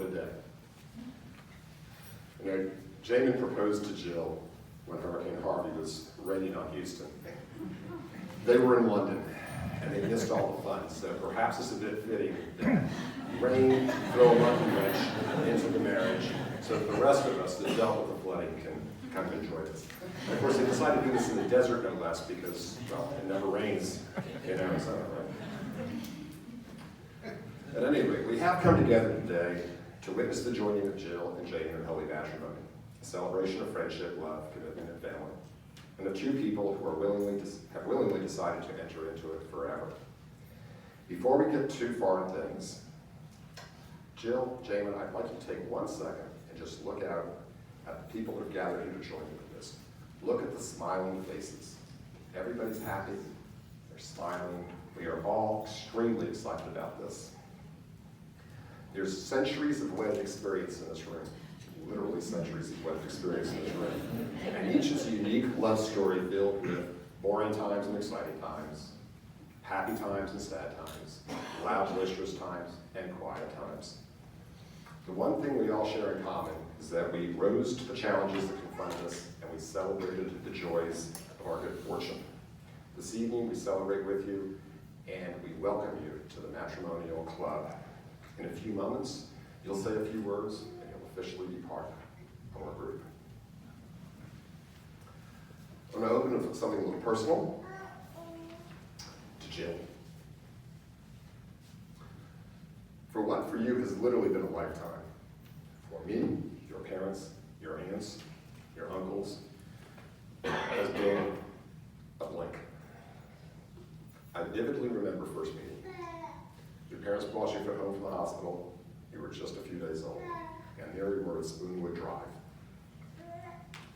a day. You know, Jaimin proposed to Jill when Hurricane Harvey was raining on Houston. They were in London, and they missed all the fun, so perhaps it's a bit fitting that rain throw a monkey wrench into the marriage so that the rest of us that dealt with the flooding can kind of enjoy this. And of course, they decided to do this in the desert, no less, because, well, it never rains in Arizona, right? At any rate, we have come together today to witness the joining of Jill and Jaimin in holy matrimony, a celebration of friendship, love, commitment, and family, and of two people who have willingly decided to enter into it forever. Before we get too far in things, Jill, Jaimin, I'd like you to take 1 second and just look out at the people who have gathered here to join you in this. Look at the smiling faces. Everybody's happy, they're smiling. We are all extremely excited about this. There's centuries of wedded experience in this room, literally centuries of wedded experience in this room. And each is a unique love story filled with boring times and exciting times, happy times and sad times, loud, boisterous times, and quiet times. The one thing we all share in common is that we rose to the challenges that confronted us and we celebrated the joys of our good fortune. This evening we celebrate with you and we welcome you to the Matrimonial Club. In a few moments, you'll say a few words and you'll officially be part of our group. I'm going to open with something a little personal to Jill. For what for you has literally been a lifetime. For me, your parents, your aunts, your uncles, has been a blink. I vividly remember first meeting. Your parents brought you home from the hospital. You were just a few days old, and there we were at Spoonwood Drive.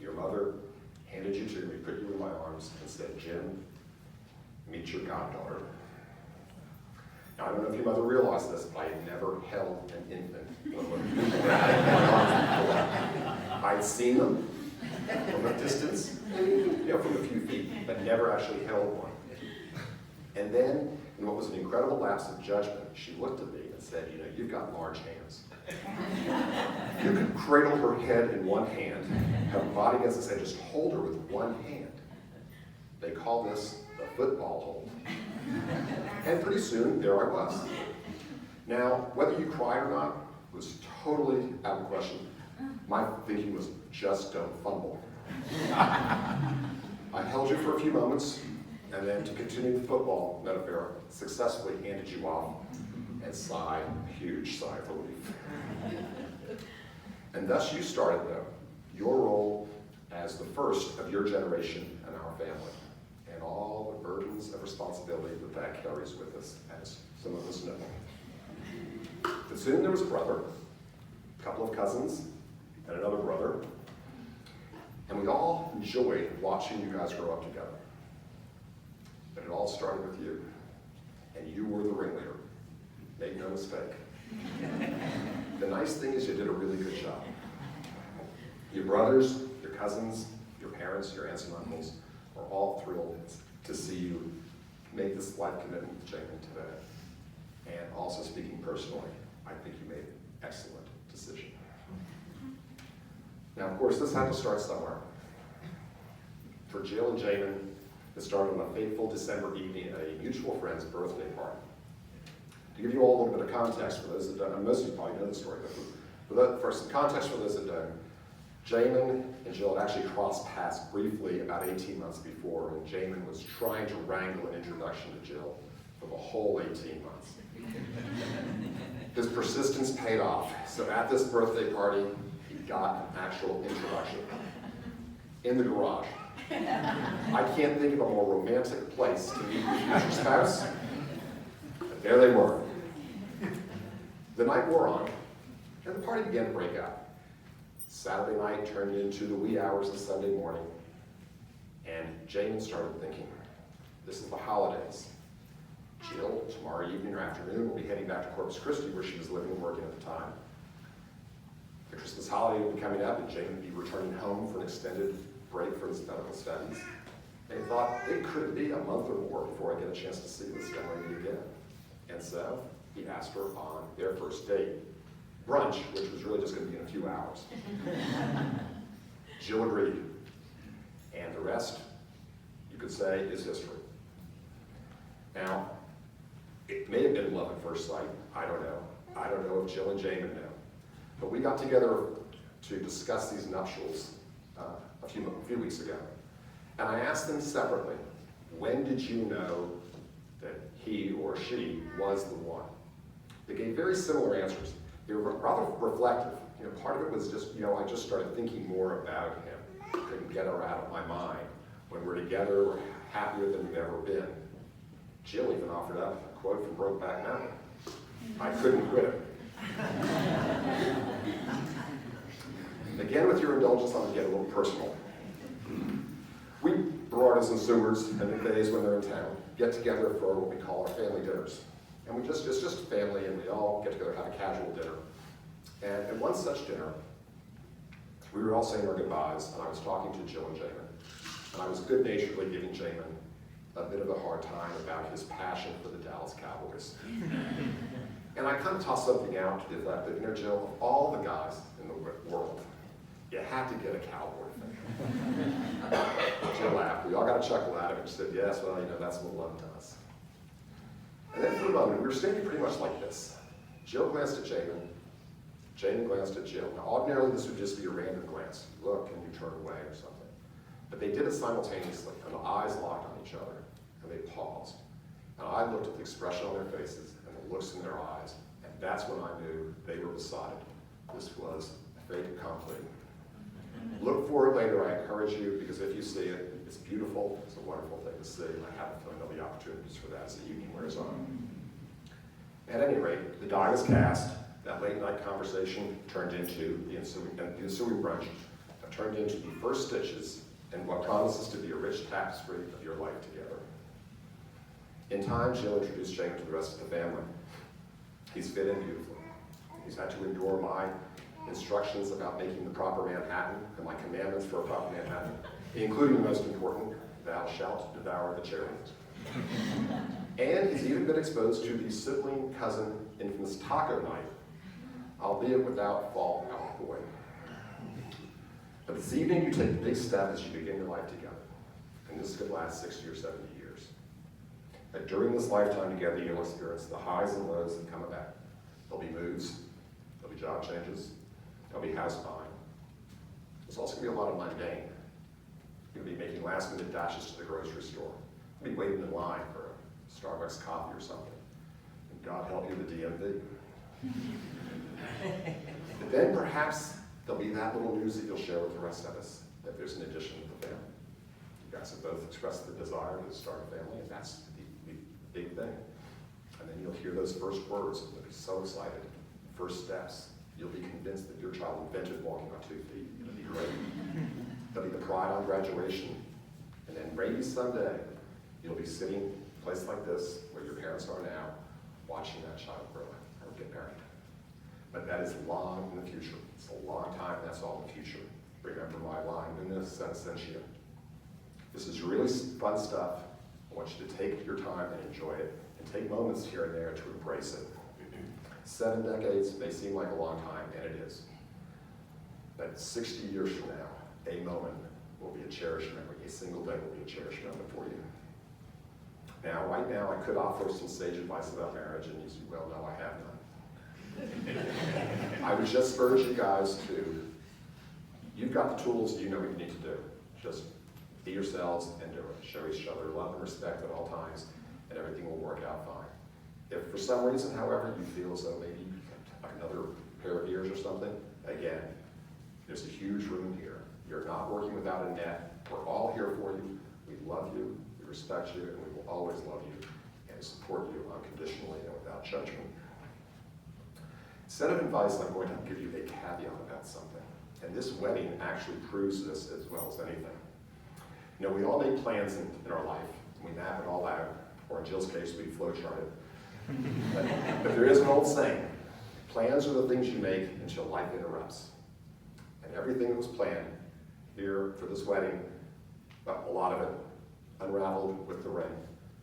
Your mother handed you to me, put you in my arms, and said, "Jim, meet your goddaughter." Now, I don't know if your mother realized this, but I had never held an infant. I'd seen them from a distance, from a few feet, but never actually held one. And then, in what was an incredible lapse of judgment, she looked at me and said, "You've got large hands. You could cradle her head in one hand, have her body against his head, just hold her with one hand. They call this the football hold." And pretty soon, there I was. Now, whether you cried or not was totally out of the question. My thinking was, just don't fumble. I held you for a few moments, and then to continue the football metaphor, successfully handed you off and sighed a huge sigh of relief. And thus you started, though, your role as the first of your generation in our family, and all the burdens of responsibility that carries with us, as some of us know. But soon there was a brother, a couple of cousins, and another brother, and we all enjoyed watching you guys grow up together. But it all started with you, and you were the ringleader. Make no mistake. The nice thing is you did a really good job. Your brothers, your cousins, your parents, your aunts and uncles are all thrilled to see you make this life commitment to Jaimin today. And also speaking personally, I think you made an excellent decision. Now, of course, this had to start somewhere. For Jill and Jaimin, it started on a fateful December evening at a mutual friend's birthday party. To give you all a little bit of context for those that don't, and most of you probably know the story, but for some context for those that don't, Jaimin and Jill had actually crossed paths briefly about 18 months before, and Jaimin was trying to wrangle an introduction to Jill for the whole 18 months. His persistence paid off, so at this birthday party, he got an actual introduction in the garage. I can't think of a more romantic place to meet your future spouse, but there they were. The night wore on, and the party began to break up. Saturday night turned into the wee hours of Sunday morning, and Jaimin started thinking, this is the holidays. Jill, tomorrow evening or afternoon, will be heading back to Corpus Christi, where she was living and working at the time. The Christmas holiday would be coming up, and Jaimin would be returning home for an extended break from his medical studies. And he thought, it could be a month or more before I get a chance to see this young lady again. And so he asked her on their first date. brunch, which was really just going to be in a few hours. Jill agreed. And the rest, you could say, is history. Now, it may have been love at first sight. I don't know. I don't know if Jill and Jaimin know. But we got together to discuss these nuptials a few weeks ago. And I asked them separately, when did you know that he or she was the one? They gave very similar answers. They were rather reflective. Part of it was just, I just started thinking more about him. Couldn't get her out of my mind. When we're together, we're happier than we've ever been. Jill even offered up a quote from Brokeback Mountain. I couldn't quit it. Again, with your indulgence, I'm going to get a little personal. We, Berardas and Sewards, and the days when they're in town, get together for what we call our family dinners. And it's just family, and we all get together, have a casual dinner. And at one such dinner, we were all saying our goodbyes, and I was talking to Jill and Jaimin. And I was good-naturedly giving Jaimin a bit of a hard time about his passion for the Dallas Cowboys. And I kind of tossed something out to the effect that, Jill, of all the guys in the world, you had to get a Cowboy fan. Jill laughed. We all got a chuckle at it, and she said, yes, well, that's what love does. And then for a moment, we were standing pretty much like this. Jill glanced at Jaimin. Jaimin glanced at Jill. Now, ordinarily, this would just be a random glance. You look and you turn away or something. But they did it simultaneously, and the eyes locked on each other, and they paused. And I looked at the expression on their faces and the looks in their eyes, and that's when I knew they were besotted. This was a fait accompli. Look for it later, I encourage you, because if you see it, it's beautiful, it's a wonderful thing to see, and I have a feeling there'll be opportunities for that as the evening wears on. At any rate, the die was cast. That late night conversation turned into the ensuing brunch, turned into the first stitches in what promises to be a rich tapestry of your life together. In time, Jill introduced Jaimin to the rest of the family. He's fit in beautifully. He's had to endure my instructions about making the proper Manhattan and my commandments for a proper Manhattan, including the most important, thou shalt devour the cherries. And he's even been exposed to the sibling cousin infamous taco night, albeit without fall out boy. But this evening you take the big step as you begin your life together. And this could last 60 or 70 years. But during this lifetime together, you'll experience the highs and lows that come about. There'll be moves, there'll be job changes, there'll be house buying. There's also going to be a lot of mundane. You'll be making last-minute dashes to the grocery store. You'll be waiting in line for a Starbucks coffee or something. And God help you, the DMV. But then perhaps there'll be that little news that you'll share with the rest of us, that there's an addition to the family. You guys have both expressed the desire to start a family, and that's the big thing. And then you'll hear those first words, and you'll be so excited. First steps. You'll be convinced that your child invented walking on 2 feet. It'll be great. There'll be the pride on graduation. And then maybe someday, you'll be sitting in a place like this, where your parents are now, watching that child grow up or get married. But that is long in the future. It's a long time, that's all in the future. Remember my line, Nunna Sensentia. This is really fun stuff. I want you to take your time and enjoy it, and take moments here and there to embrace it. 7 decades may seem like a long time, and it is. But 60 years from now, a moment will be a cherished memory. A single day will be a cherished moment for you. Now, right now, I could offer some sage advice about marriage, and as you well know, I have none. I would just urge you guys to, you've got the tools, you know what you need to do. Just be yourselves and do it. Show each other love and respect at all times, and everything will work out fine. If for some reason, however, you feel as though maybe another pair of ears or something, again, there's a huge room here. You're not working without a net. We're all here for you. We love you, we respect you, and we will always love you and support you unconditionally and without judgment. Instead of advice, I'm going to give you a caveat about something. And this wedding actually proves this as well as anything. You know, we all make plans in our life. We map it all out, or in Jill's case, we flowchart it. But there is an old saying, plans are the things you make until life interrupts. And everything that was planned here for this wedding, well, a lot of it unraveled with the ring.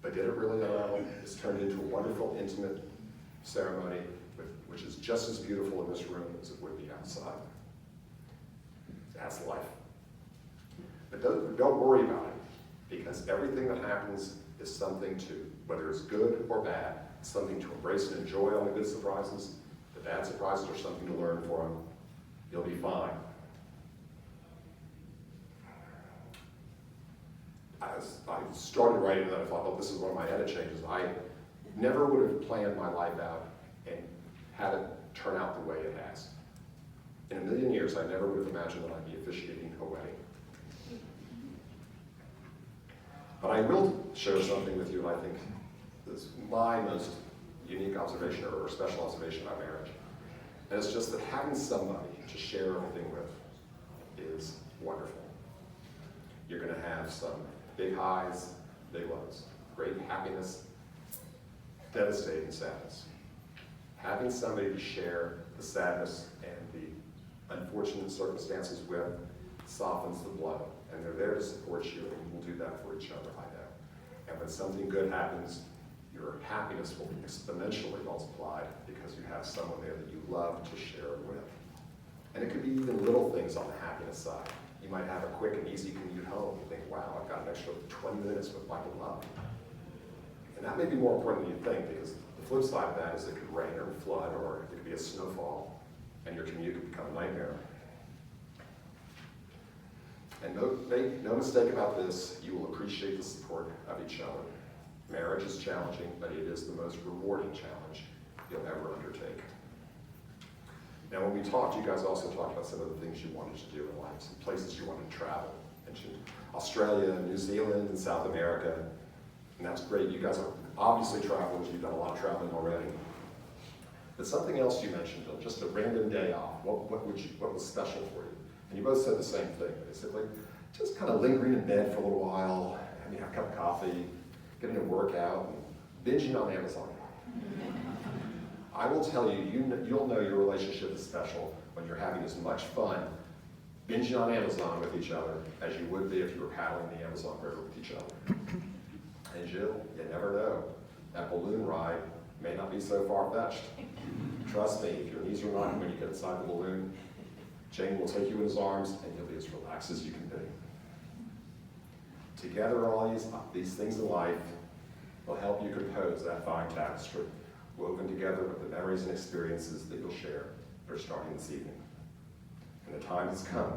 But did it really unravel? It's turned into a wonderful, intimate ceremony with which is just as beautiful in this room as it would be outside. That's life. But don't worry about it, because everything that happens is something to, whether it's good or bad, something to embrace and enjoy on the good surprises. The bad surprises are something to learn from. You'll be fine. I started writing and then I thought, well, this is one of my edit changes. I never would have planned my life out and had it turn out the way it has. In a million years, I never would have imagined that I'd be officiating a wedding. But I will share something with you, and I think is my most unique observation or special observation about marriage. And it's just that having somebody to share everything with is wonderful. You're going to have some big highs, big lows, great happiness, devastating sadness. Having somebody to share the sadness and the unfortunate circumstances with softens the blow, and they're there to support you, and we'll do that for each other, I know. And when something good happens, your happiness will be exponentially multiplied because you have someone there that you love to share it with. And it could be even little things on the happiness side. You might have a quick and easy commute home. You think, wow, I've got an extra 20 minutes with my beloved. And that may be more important than you think, because the flip side of that is it could rain or flood, or it could be a snowfall, and your commute could become a nightmare. And make no mistake about this, you will appreciate the support of each other. Marriage is challenging, but it is the most rewarding challenge you'll ever undertake. Now, when we talked, you guys also talked about some of the things you wanted to do in life, some places you wanted to travel. You mentioned Australia, New Zealand, and South America, and that's great. You guys are obviously travelers. You've done a lot of traveling already. But something else you mentioned, just a random day off. What was special for you? And you both said the same thing, basically. Just kind of lingering in bed for a little while, having a cup of coffee, getting a workout, and binging on Amazon. I will tell you, you'll know your relationship is special when you're having as much fun binging on Amazon with each other as you would be if you were paddling the Amazon River with each other. And Jill, you never know. That balloon ride may not be so far-fetched. Trust me, if your knees are not when you get inside the balloon, Jane will take you in his arms and you'll be as relaxed as you can be. Together, all these things in life will help you compose that fine tapestry, woven together with the memories and experiences that you'll share that are starting this evening. And the time has come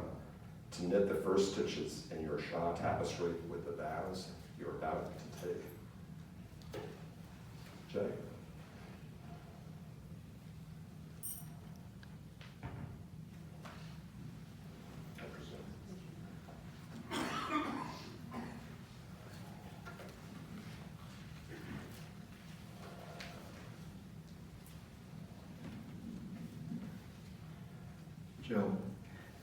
to knit the first stitches in your Shah tapestry with the vows you're about to take. Jay? Joe,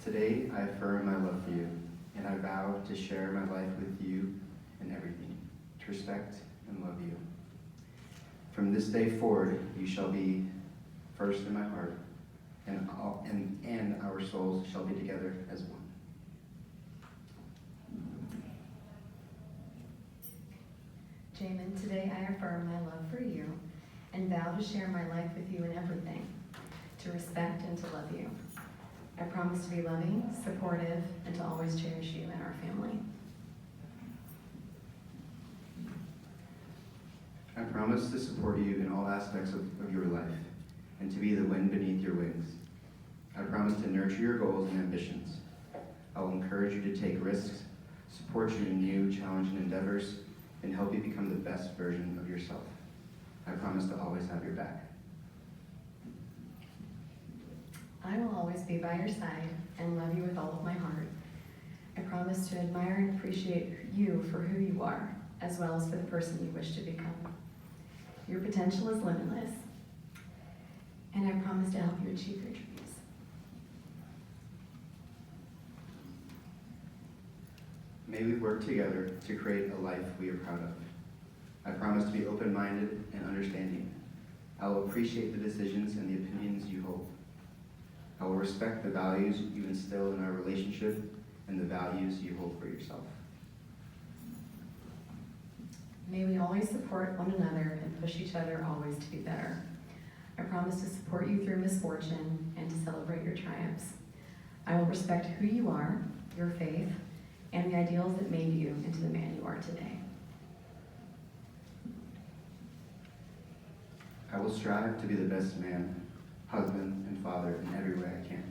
today I affirm my love for you, and I vow to share my life with you in everything, to respect and love you. From this day forward, you shall be first in my heart, and our souls shall be together as one. Jaimin, today I affirm my love for you and vow to share my life with you in everything, to respect and to love you. I promise to be loving, supportive, and to always cherish you and our family. I promise to support you in all aspects of your life, and to be the wind beneath your wings. I promise to nurture your goals and ambitions. I will encourage you to take risks, support you in new, challenging endeavors, and help you become the best version of yourself. I promise to always have your back. I will always be by your side and love you with all of my heart. I promise to admire and appreciate you for who you are, as well as for the person you wish to become. Your potential is limitless, and I promise to help you achieve your dreams. May we work together to create a life we are proud of. I promise to be open-minded and understanding. I will appreciate the decisions and the opinions you hold. I will respect the values you instill in our relationship and the values you hold for yourself. May we always support one another and push each other always to be better. I promise to support you through misfortune and to celebrate your triumphs. I will respect who you are, your faith, and the ideals that made you into the man you are today. I will strive to be the best man, husband, and father in every way I can.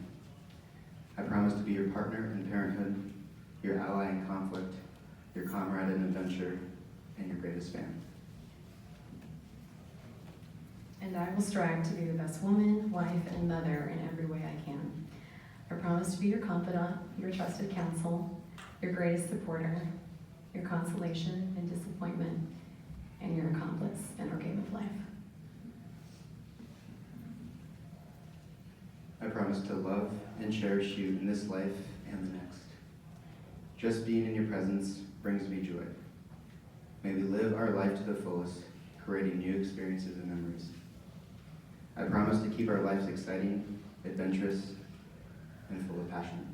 I promise to be your partner in parenthood, your ally in conflict, your comrade in adventure, and your greatest fan. And I will strive to be the best woman, wife, and mother in every way I can. I promise to be your confidant, your trusted counsel, your greatest supporter, your consolation in disappointment, and your accomplice in our game of life. I promise to love and cherish you in this life and the next. Just being in your presence brings me joy. May we live our life to the fullest, creating new experiences and memories. I promise to keep our lives exciting, adventurous, and full of passion.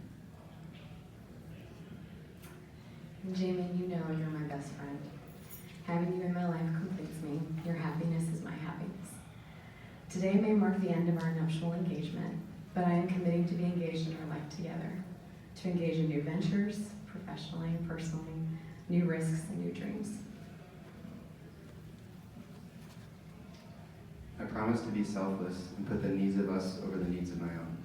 And Jaimin, you know you're my best friend. Having you in my life completes me. Your happiness is my happiness. Today may mark the end of our nuptial engagement, but I am committing to be engaged in our life together, to engage in new ventures, professionally and personally, new risks and new dreams. I promise to be selfless and put the needs of us over the needs of my own.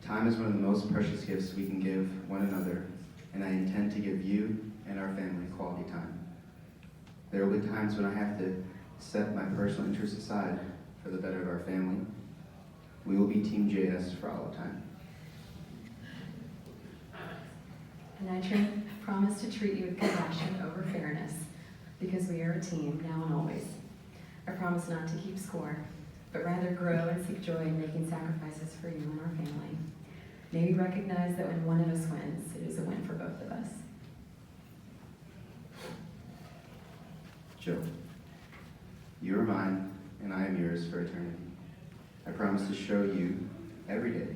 Time is one of the most precious gifts we can give one another, and I intend to give you and our family quality time. There will be times when I have to set my personal interests aside for the better of our family. We will be Team JS for all of time. And I promise to treat you with compassion over fairness, because we are a team now and always. I promise not to keep score, but rather grow and seek joy in making sacrifices for you and our family. May we recognize that when one of us wins, it is a win for both of us. Jill, you are mine, and I am yours for eternity. I promise to show you every day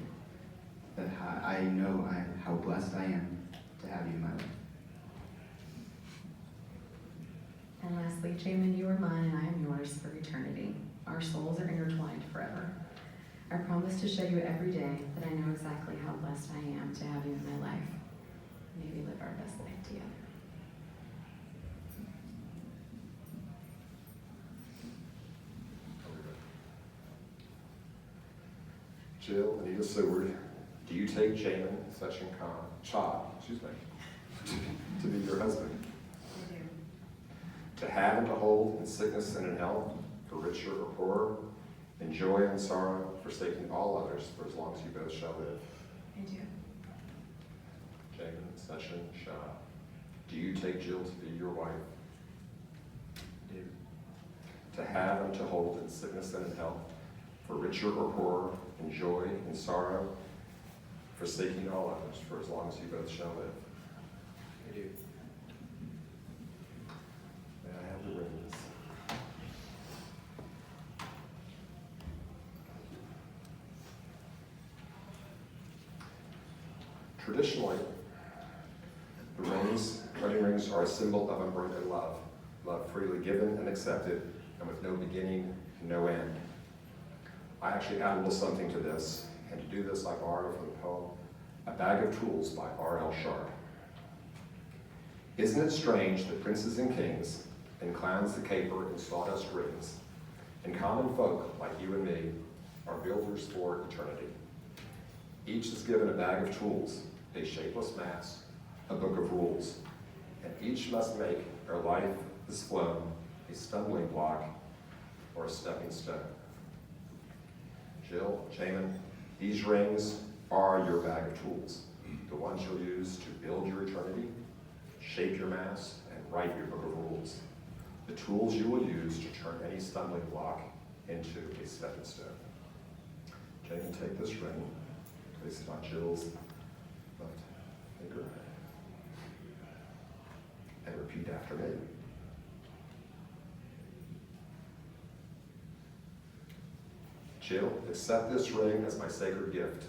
that I know how blessed I am to have you in my life. And lastly, Jaimin, you are mine and I am yours for eternity. Our souls are intertwined forever. I promise to show you every day that I know exactly how blessed I am to have you in my life. May we live our best life together. Jill, Anita Seward, do you take Jaimin Session Cha, to be your husband? I do. To have and to hold in sickness and in health, for richer or poorer, in joy and sorrow, forsaking all others for as long as you both shall live. I do. Jaimin Session Shah, do you take Jill to be your wife? I do. To have and to hold in sickness and in health, for richer or poorer, in joy and sorrow, forsaking all others for as long as you both shall live. I do. May I have the rings? Traditionally, the wedding rings are a symbol of unbroken love, love freely given and accepted, and with no beginning and no end. I actually add a little something to this, and to do this I borrow from the poem A Bag of Tools by R.L. Sharp. Isn't it strange that princes and kings, and clowns that caper in sawdust rings, and common folk like you and me are builders for eternity? Each is given a bag of tools, a shapeless mass, a book of rules, and each must make ere life is flown a stumbling block or a stepping stone. Jill, Jaimin, these rings are your bag of tools, the ones you'll use to build your eternity, shape your mass, and write your book of rules. The tools you will use to turn any stumbling block into a stepping stone. Jaimin, take this ring, place it on Jill's left finger, and repeat after me. Jill, accept this ring as my sacred gift.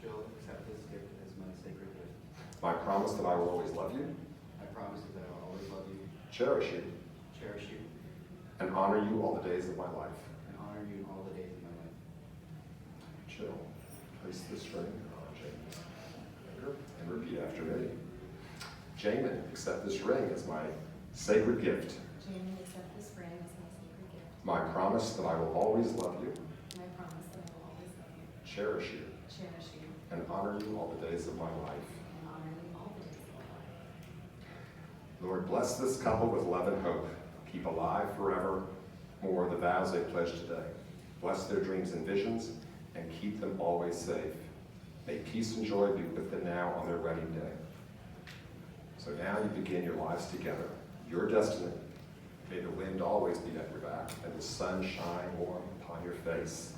Jill, accept this gift as my sacred gift. My promise that I will always love you, I promise you that I will always love you, cherish you, cherish you, and honor you all the days of my life. and honor honor you in all the days of my life. Jill, place this ring on Jaimin's finger and repeat after me. Jaimin, accept this ring as my sacred gift. Jaimin, accept this ring as my sacred gift. My promise that I will always love you, My promise that I will always love you, cherish you, cherish you, and honor you all the days of my life. and honor you all the days of my life. Lord, bless this couple with love and hope. Keep alive forever more the vows they pledged today. Bless their dreams and visions, and keep them always safe. May peace and joy be with them now on their wedding day. So now you begin your lives together, your destiny. May the wind always be at your back, and the sun shine warm upon your face.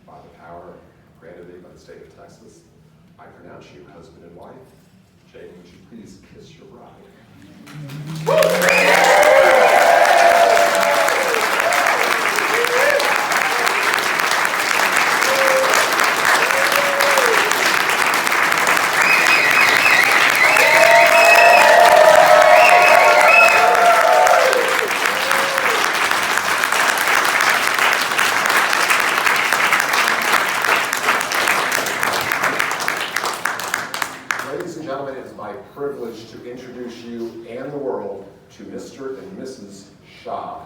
By the power granted thee by the state of Texas, I pronounce you husband and wife. Jaimin, would you please kiss your bride? Ladies and gentlemen, it is my privilege to introduce you and the world to Mr. and Mrs. Shaw.